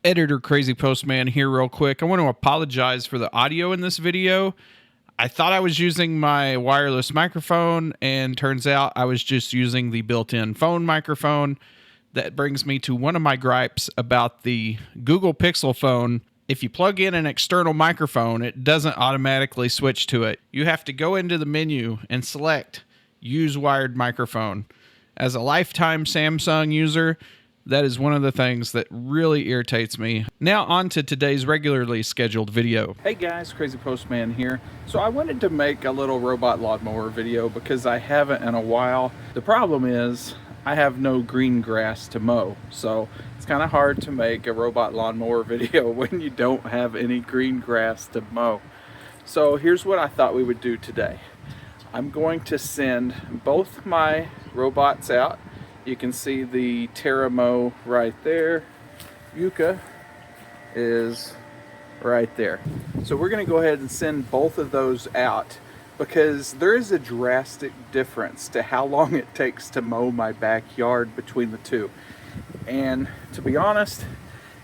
Editor Crazypostman here real quick. I want to apologize for the audio in this video. I thought I was using my wireless microphone, and turns out I was just using the built-in phone microphone. That brings me to one of my gripes about the Google Pixel phone. If you plug in an external microphone, it doesn't automatically switch to it. You have to go into the menu and select Use Wired Microphone. As a lifetime Samsung user, that is one of the things that really irritates me. Now on to today's regularly scheduled video. Hey guys, Crazypostman here. So I wanted to make a little robot lawnmower video because I haven't in a while. The problem is I have no green grass to mow. So it's kind of hard to make a robot lawnmower video when you don't have any green grass to mow. So here's what I thought we would do today. I'm going to send both my robots out. You can see the Terramow right there. Yuka is right there. So we're going to go ahead and send both of those out because there is a drastic difference to how long it takes to mow my backyard between the two. And to be honest,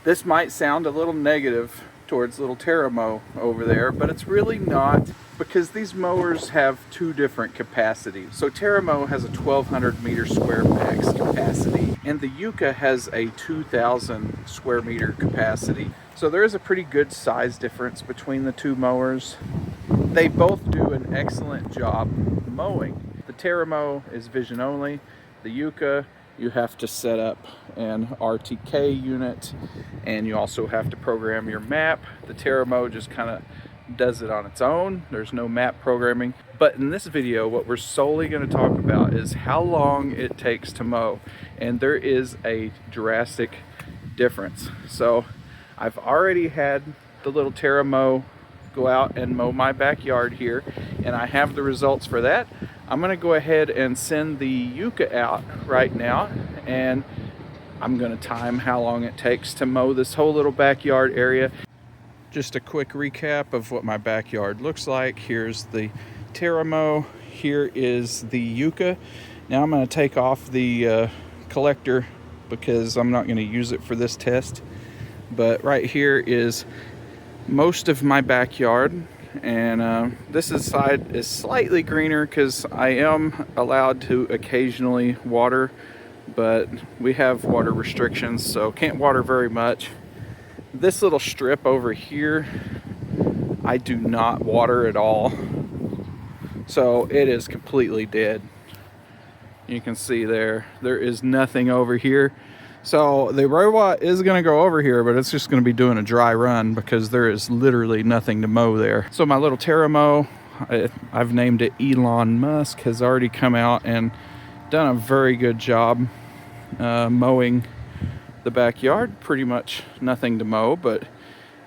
this might sound a little negative towards little Terramow over there, but it's really not, because these mowers have two different capacities. So Terramow has a 1200 meter square max capacity, and the Yuka has a 2000 square meter capacity. So there is a pretty good size difference between the two mowers. They both do an excellent job mowing. The Terramow is vision only. The Yuka, you have to set up an RTK unit, and you also have to program your map. The Terramow just kind of does it on its own. There's no map programming. But in this video, what we're solely going to talk about is how long it takes to mow. And there is a drastic difference. So I've already had the little Terramow go out and mow my backyard here, and I have the results for that. I'm going to go ahead and send the Yuka out right now, and I'm going to time how long it takes to mow this whole little backyard area. Just a quick recap of what my backyard looks like. Here's the Terramow, here is the Yuka. Now I'm going to take off the collector because I'm not going to use it for this test. But right here is most of my backyard, and this side is slightly greener because I am allowed to occasionally water, but we have water restrictions, so can't water very much. This little strip over here, I do not water at all, so it is completely dead. You can see there is nothing over here. So the robot is going to go over here, but it's just going to be doing a dry run because there is literally nothing to mow there. So my little Terramow, I've named it Elon Musk, has already come out and done a very good job mowing the backyard. Pretty much nothing to mow, but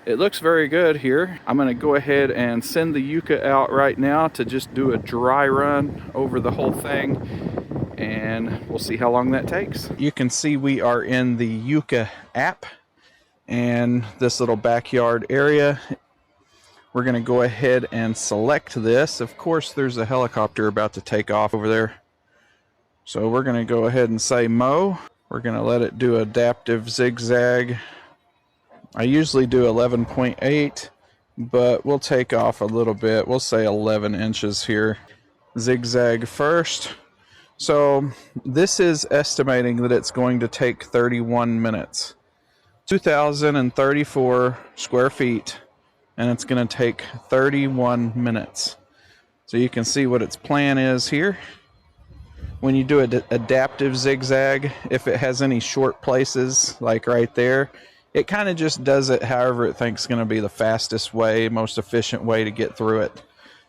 it looks very good here. I'm going to go ahead and send the Yuka out right now to just do a dry run over the whole thing, and we'll see how long that takes. You can see we are in the Yuka app and this little backyard area. We're going to go ahead and select this. Of course, there's a helicopter about to take off over there. So we're going to go ahead and say mow. We're going to let it do adaptive zigzag. I usually do 11.8, but we'll take off a little bit. We'll say 11 inches here. Zigzag first. So this is estimating that it's going to take 31 minutes. 2,034 square feet, and it's going to take 31 minutes. So you can see what its plan is here. When you do an adaptive zigzag, if it has any short places, like right there, it kind of just does it however it thinks is going to be the fastest way, most efficient way to get through it.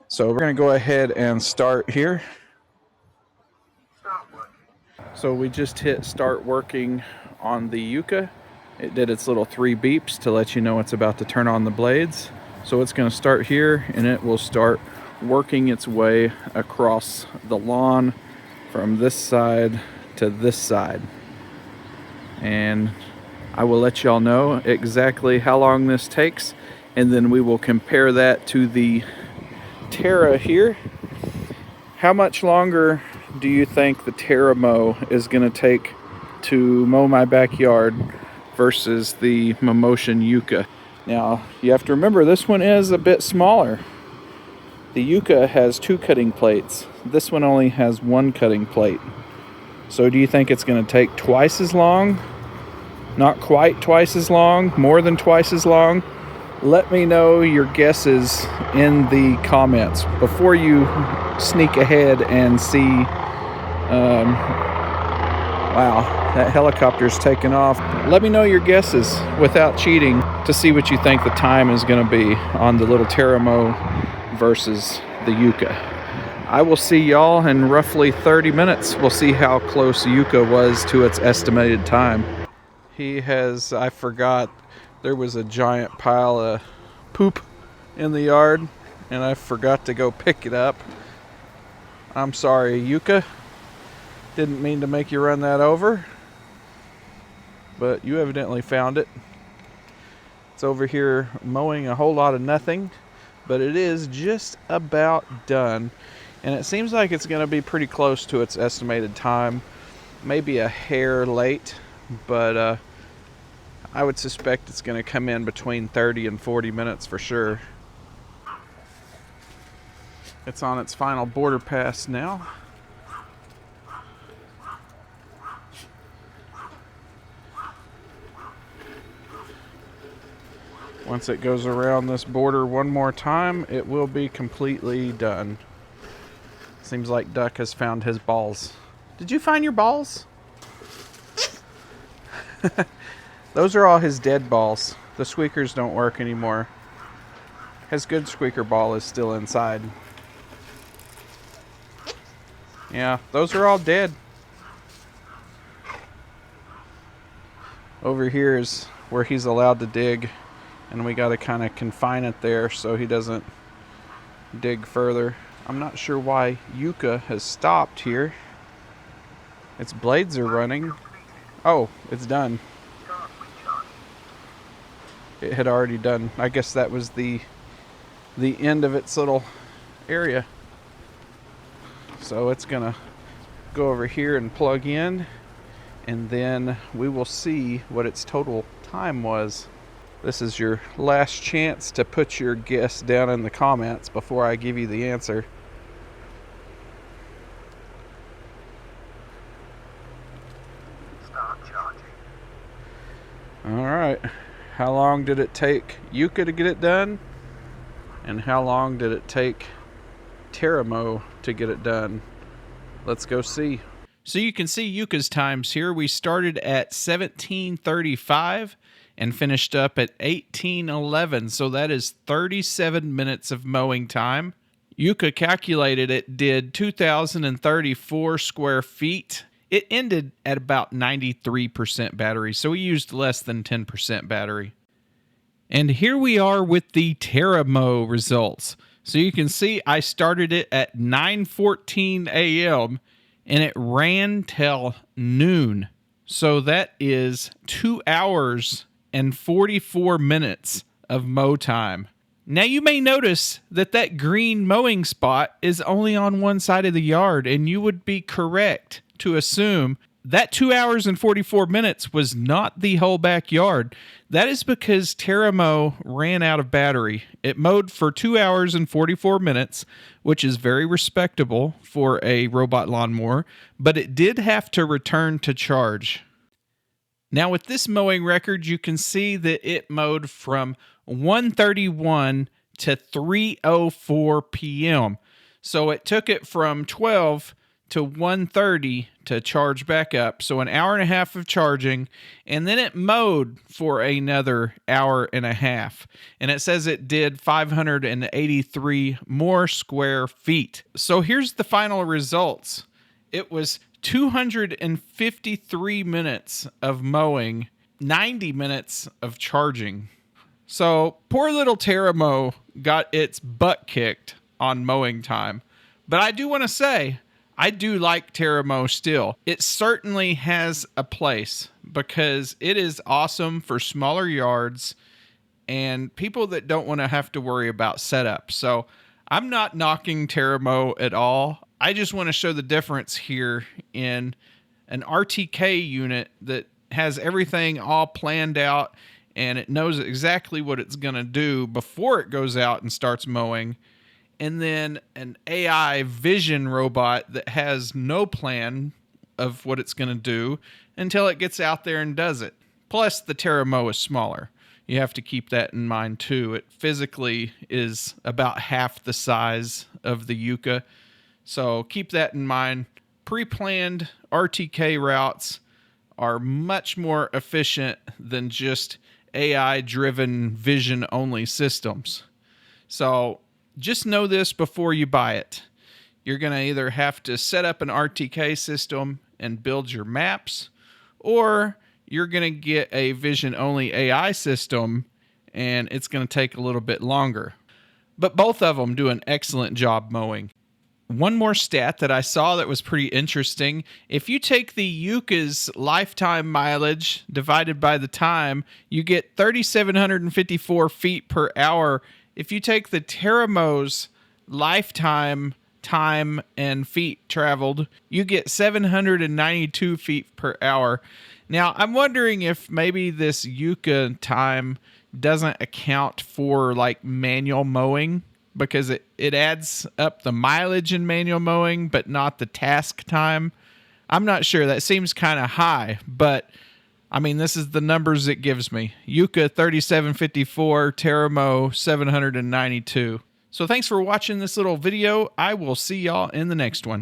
So we're going to go ahead and start here. So we just hit start working on the Yuka. It did its little 3 beeps to let you know it's about to turn on the blades. So it's going to start here, and it will start working its way across the lawn from this side to this side. And I will let y'all know exactly how long this takes, and then we will compare that to the Terra here. How much longer do you think the Terramow is going to take to mow my backyard versus the Momotion Yuka. Now, you have to remember this one is a bit smaller. The Yuka has 2 cutting plates. This one only has 1 cutting plate. So do you think it's going to take twice as long? Not quite twice as long? More than twice as long? Let me know your guesses in the comments before you sneak ahead and see. Wow, that helicopter's taking off. Let me know your guesses without cheating to see what you think the time is going to be on the little Terramow versus the Yuka. I will see y'all in roughly 30 minutes. We'll see how close Yuka was to its estimated time. I forgot, there was a giant pile of poop in the yard, and I forgot to go pick it up. I'm sorry, Yuka. Didn't mean to make you run that over, but you evidently found it. It's over here mowing a whole lot of nothing, but it is just about done. And it seems like it's going to be pretty close to its estimated time. Maybe a hair late, but I would suspect it's going to come in between 30 and 40 minutes for sure. It's on its final border pass now. Once it goes around this border one more time, it will be completely done. Seems like Duck has found his balls. Did you find your balls? Those are all his dead balls. The squeakers don't work anymore. His good squeaker ball is still inside. Yeah, those are all dead. Over here is where he's allowed to dig, and we got to kind of confine it there so he doesn't dig further. I'm not sure why Yuka has stopped here. Its blades are running. Oh, it's done. It had already done. I guess that was the end of its little area. So it's gonna go over here and plug in, and then we will see what its total time was. This is your last chance to put your guess down in the comments before I give you the answer. Start charging. All right. How long did it take Yuka to get it done? And how long did it take Terramow to get it done? Let's go see. So you can see Yuka's times here. We started at 17:35 and finished up at 18:11. So that is 37 minutes of mowing time. Yuka calculated it did 2,034 square feet. It ended at about 93% battery, so we used less than 10% battery. And here we are with the Terramow results. So you can see I started it at 9:14 a.m. and it ran till noon. So that is 2 hours and 44 minutes of mow time. Now you may notice that green mowing spot is only on one side of the yard, and you would be correct to assume that 2 hours and 44 minutes was not the whole backyard. That is because Terramow ran out of battery. It mowed for 2 hours and 44 minutes, which is very respectable for a robot lawnmower, but it did have to return to charge. Now with this mowing record, you can see that it mowed from 1:31 to 3:04 p.m. So it took it from 12 to 1:30 to charge back up. So an hour and a half of charging, and then it mowed for another hour and a half. And it says it did 583 more square feet. So here's the final results. It was 253 minutes of mowing, 90 minutes of charging. So poor little Terramow got its butt kicked on mowing time. But I do want to say, I do like Terramow still. It certainly has a place because it is awesome for smaller yards and people that don't want to have to worry about setup. So I'm not knocking Terramow at all. I just want to show the difference here in an RTK unit that has everything all planned out, and it knows exactly what it's going to do before it goes out and starts mowing. And then an AI vision robot that has no plan of what it's going to do until it gets out there and does it. Plus, the Terramow is smaller. You have to keep that in mind too. It physically is about half the size of the Yuka. So keep that in mind. Pre-planned RTK routes are much more efficient than just AI-driven vision-only systems. So just know this before you buy it. You're going to either have to set up an RTK system and build your maps, or you're going to get a vision-only AI system, and it's going to take a little bit longer. But both of them do an excellent job mowing. One more stat that I saw that was pretty interesting. If you take the Yuka's lifetime mileage divided by the time, you get 3,754 feet per hour. If you take the Terramow's lifetime time and feet traveled, you get 792 feet per hour. Now, I'm wondering if maybe this Yuka time doesn't account for like manual mowing, because it adds up the mileage in manual mowing, but not the task time. I'm not sure. That seems kind of high, but I mean, this is the numbers it gives me. Yuka 3754, Terramow 792. So thanks for watching this little video. I will see y'all in the next one.